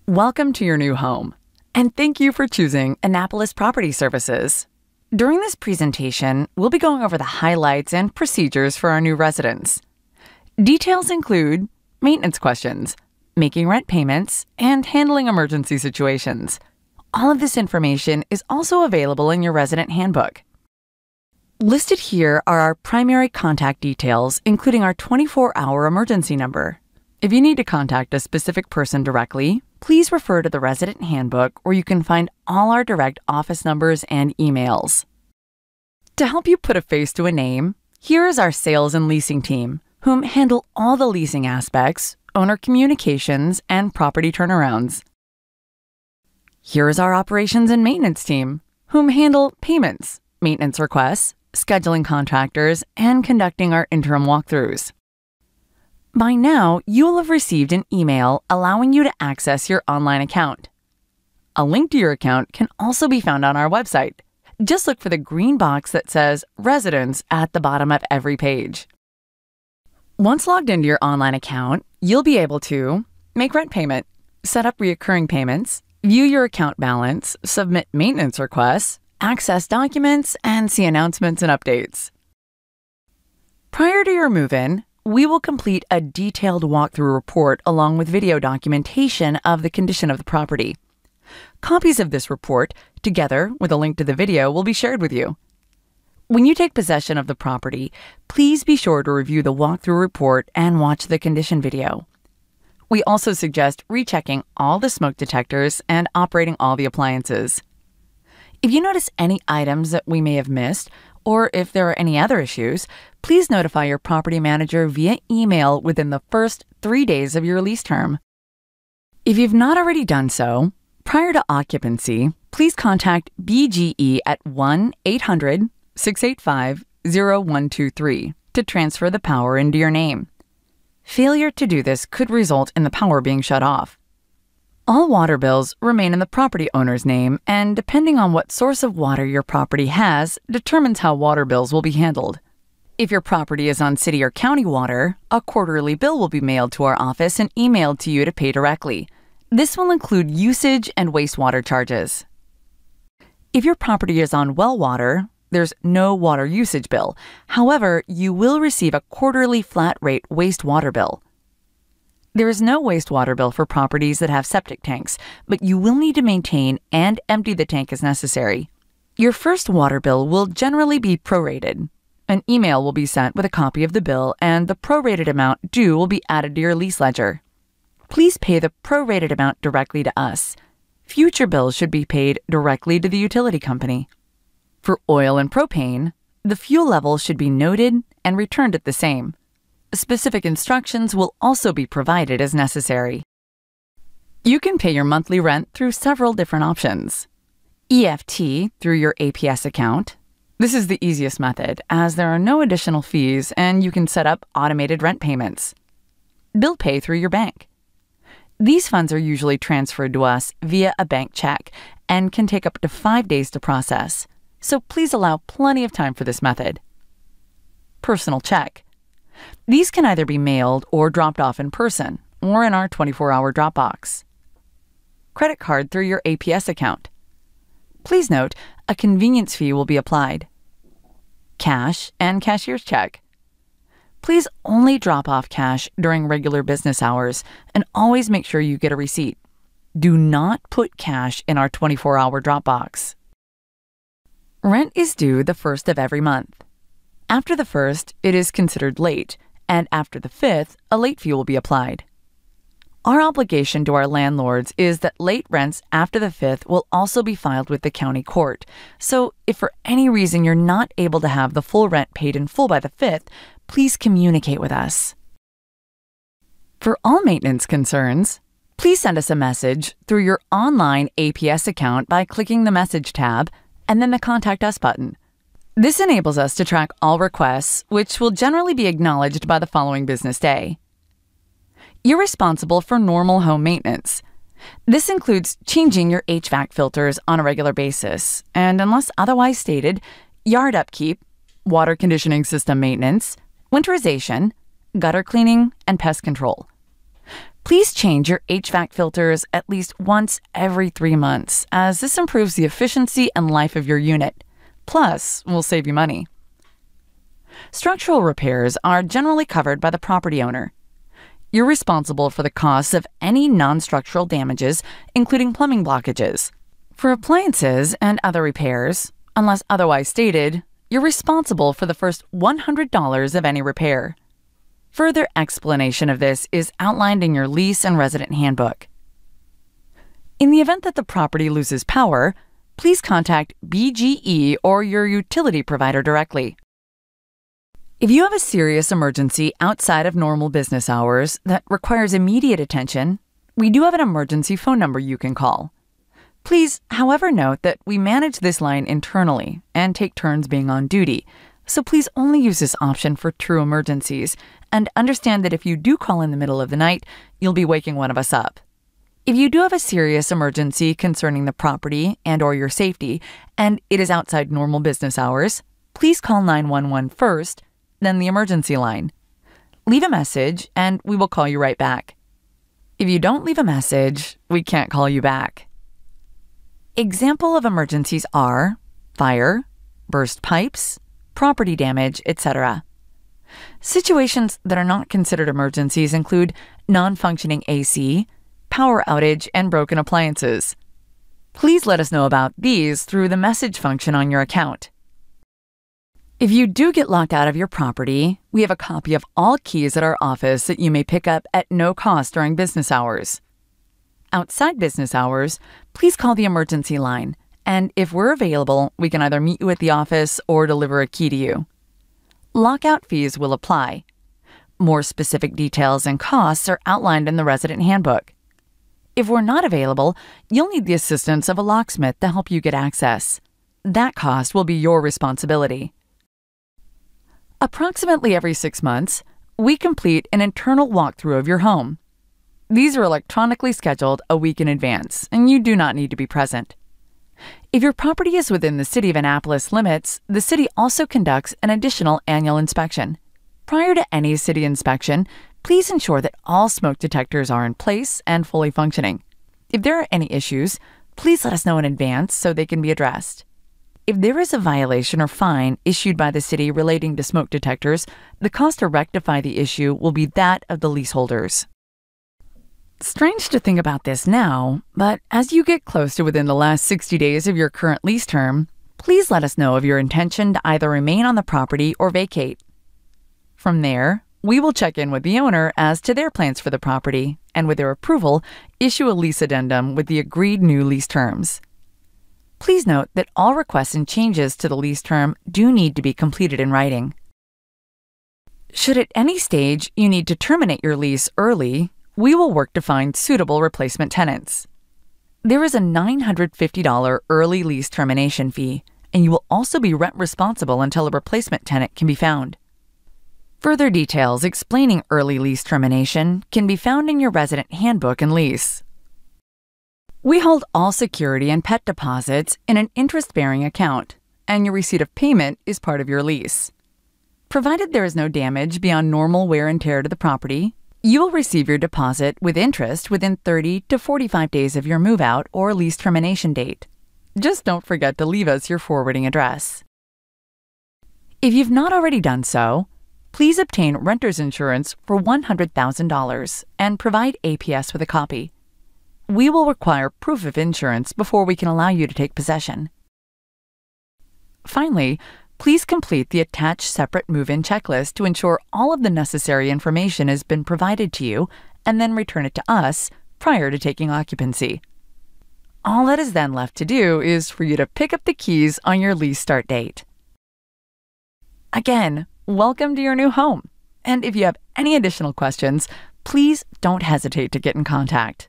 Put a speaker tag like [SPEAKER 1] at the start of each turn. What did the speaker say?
[SPEAKER 1] Welcome to your new home, and thank you for choosing Annapolis Property Services. During this presentation, we'll be going over the highlights and procedures for our new residents. Details include maintenance questions, making rent payments, and handling emergency situations. All of this information is also available in your resident handbook. Listed here are our primary contact details, including our 24-hour emergency number. If you need to contact a specific person directly, please refer to the resident handbook where you can find all our direct office numbers and emails. To help you put a face to a name, here is our sales and leasing team, whom handle all the leasing aspects, owner communications, and property turnarounds. Here is our operations and maintenance team, whom handle payments, maintenance requests, scheduling contractors, and conducting our interim walkthroughs. By now, you will have received an email allowing you to access your online account. A link to your account can also be found on our website. Just look for the green box that says Residents at the bottom of every page. Once logged into your online account, you'll be able to make rent payment, set up recurring payments, view your account balance, submit maintenance requests, access documents, and see announcements and updates. Prior to your move-in, we will complete a detailed walkthrough report along with video documentation of the condition of the property. Copies of this report, together with a link to the video, will be shared with you. When you take possession of the property, please be sure to review the walkthrough report and watch the condition video. We also suggest rechecking all the smoke detectors and operating all the appliances. If you notice any items that we may have missed, or if there are any other issues, please notify your property manager via email within the first 3 days of your lease term. If you've not already done so, prior to occupancy, please contact BGE at 1-800-685-0123 to transfer the power into your name. Failure to do this could result in the power being shut off. All water bills remain in the property owner's name, and depending on what source of water your property has, determines how water bills will be handled. If your property is on city or county water, a quarterly bill will be mailed to our office and emailed to you to pay directly. This will include usage and wastewater charges. If your property is on well water, there's no water usage bill. However, you will receive a quarterly flat rate wastewater bill. There is no wastewater bill for properties that have septic tanks, but you will need to maintain and empty the tank as necessary. Your first water bill will generally be prorated. An email will be sent with a copy of the bill, and the prorated amount due will be added to your lease ledger. Please pay the prorated amount directly to us. Future bills should be paid directly to the utility company. For oil and propane, the fuel level should be noted and returned at the same. Specific instructions will also be provided as necessary. You can pay your monthly rent through several different options. EFT through your APS account. This is the easiest method, as there are no additional fees and you can set up automated rent payments. Bill pay through your bank. These funds are usually transferred to us via a bank check and can take up to 5 days to process, so please allow plenty of time for this method. Personal check. These can either be mailed or dropped off in person, or in our 24-hour drop box. Credit card through your APS account. Please note, a convenience fee will be applied. Cash and cashier's check. Please only drop off cash during regular business hours, and always make sure you get a receipt. Do not put cash in our 24-hour drop box. Rent is due the 1st of every month. After the 1st, it is considered late, and after the 5th, a late fee will be applied. Our obligation to our landlords is that late rents after the 5th will also be filed with the county court, so if for any reason you're not able to have the full rent paid in full by the 5th, please communicate with us. For all maintenance concerns, please send us a message through your online APS account by clicking the Message tab and then the Contact Us button. This enables us to track all requests, which will generally be acknowledged by the following business day. You're responsible for normal home maintenance. This includes changing your HVAC filters on a regular basis, and unless otherwise stated, yard upkeep, water conditioning system maintenance, winterization, gutter cleaning, and pest control. Please change your HVAC filters at least once every 3 months, as this improves the efficiency and life of your unit. Plus, will save you money. Structural repairs are generally covered by the property owner. You're responsible for the costs of any non-structural damages, including plumbing blockages. For appliances and other repairs, unless otherwise stated, you're responsible for the first $100 of any repair. Further explanation of this is outlined in your lease and resident handbook. In the event that the property loses power, please contact BGE or your utility provider directly. If you have a serious emergency outside of normal business hours that requires immediate attention, we do have an emergency phone number you can call. Please, however, note that we manage this line internally and take turns being on duty, so please only use this option for true emergencies, and understand that if you do call in the middle of the night, you'll be waking one of us up. If you do have a serious emergency concerning the property and/or your safety, and it is outside normal business hours, please call 911 first, then the emergency line. Leave a message, and we will call you right back. If you don't leave a message, we can't call you back. Example of emergencies are fire, burst pipes, property damage, etc. Situations that are not considered emergencies include non-functioning AC, power outage, and broken appliances. Please let us know about these through the message function on your account. If you do get locked out of your property, we have a copy of all keys at our office that you may pick up at no cost during business hours. Outside business hours, please call the emergency line, and if we're available, we can either meet you at the office or deliver a key to you. Lockout fees will apply. More specific details and costs are outlined in the resident handbook. If we're not available, you'll need the assistance of a locksmith to help you get access. That cost will be your responsibility. Approximately every 6 months, we complete an internal walkthrough of your home. These are electronically scheduled a week in advance, and you do not need to be present. If your property is within the City of Annapolis limits, the city also conducts an additional annual inspection. Prior to any city inspection, please ensure that all smoke detectors are in place and fully functioning. If there are any issues, please let us know in advance so they can be addressed. If there is a violation or fine issued by the city relating to smoke detectors, the cost to rectify the issue will be that of the leaseholders. Strange to think about this now, but as you get close to within the last 60 days of your current lease term, please let us know of your intention to either remain on the property or vacate. From there, we will check in with the owner as to their plans for the property, and with their approval, issue a lease addendum with the agreed new lease terms. Please note that all requests and changes to the lease term do need to be completed in writing. Should at any stage you need to terminate your lease early, we will work to find suitable replacement tenants. There is a $950 early lease termination fee, and you will also be rent responsible until a replacement tenant can be found. Further details explaining early lease termination can be found in your resident handbook and lease. We hold all security and pet deposits in an interest-bearing account, and your receipt of payment is part of your lease. Provided there is no damage beyond normal wear and tear to the property, you will receive your deposit with interest within 30 to 45 days of your move-out or lease termination date. Just don't forget to leave us your forwarding address. If you've not already done so, please obtain renter's insurance for $100,000 and provide APS with a copy. We will require proof of insurance before we can allow you to take possession. Finally, please complete the attached separate move-in checklist to ensure all of the necessary information has been provided to you, and then return it to us prior to taking occupancy. All that is then left to do is for you to pick up the keys on your lease start date. Again, welcome to your new home. And if you have any additional questions, please don't hesitate to get in contact.